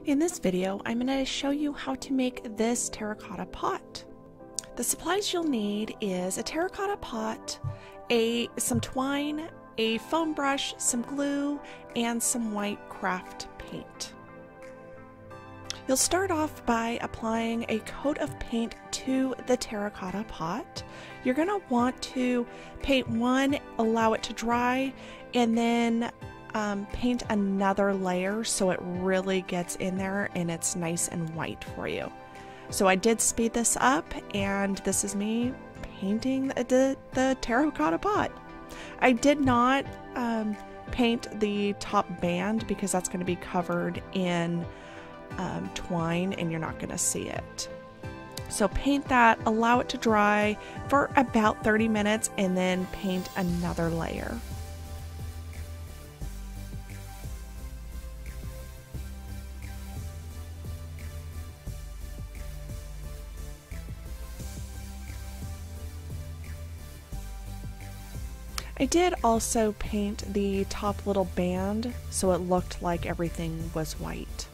In this video, I'm going to show you how to make this terracotta pot. The supplies you'll need is a terracotta pot, some twine, a foam brush, some glue, and some white craft paint. You'll start off by applying a coat of paint to the terracotta pot. You're going to want to paint one, allow it to dry, and then paint another layer so it really gets in there and it's nice and white for you. So I did speed this up, and this is me painting the terracotta pot. I did not paint the top band because that's going to be covered in twine and you're not going to see it. So paint that, allow it to dry for about 30 minutes, and then paint another layer. I did also paint the top little band so it looked like everything was white.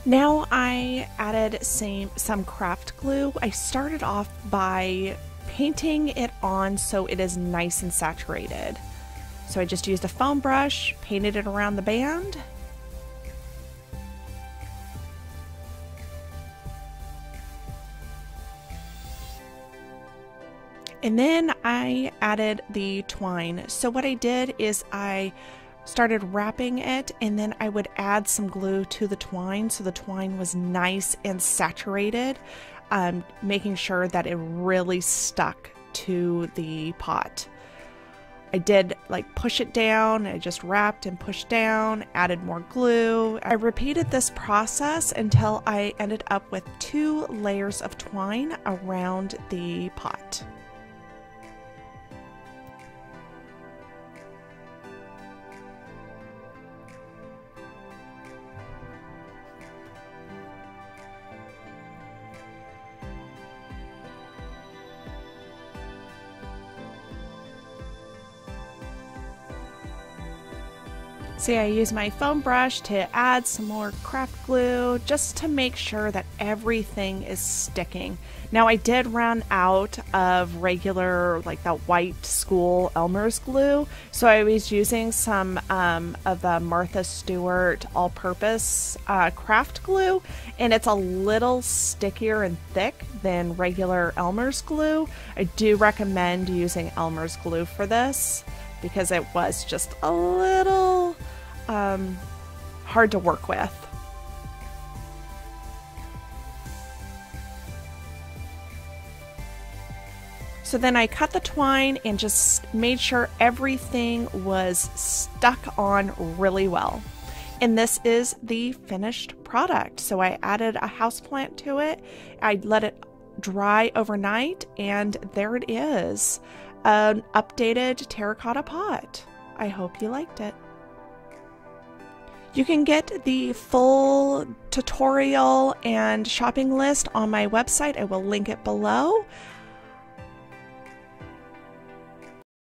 Now I added some craft glue. I started off by painting it on so it is nice and saturated. So I just used a foam brush, painted it around the band. And then I added the twine. So what I did is I started wrapping it, and then I would add some glue to the twine so the twine was nice and saturated, making sure that it really stuck to the pot. I did like push it down, I just wrapped and pushed down, added more glue. I repeated this process until I ended up with 2 layers of twine around the pot. See, I use my foam brush to add some more craft glue just to make sure that everything is sticking. Now I did run out of regular, like that white school Elmer's glue, so I was using some of the Martha Stewart all-purpose craft glue, and it's a little stickier and thick than regular Elmer's glue. I do recommend using Elmer's glue for this, because it was just a little hard to work with. So then I cut the twine and just made sure everything was stuck on really well. And this is the finished product. So I added a houseplant to it. I let it dry overnight, and there it is. An updated terracotta pot. I hope you liked it. You can get the full tutorial and shopping list on my website. I will link it below.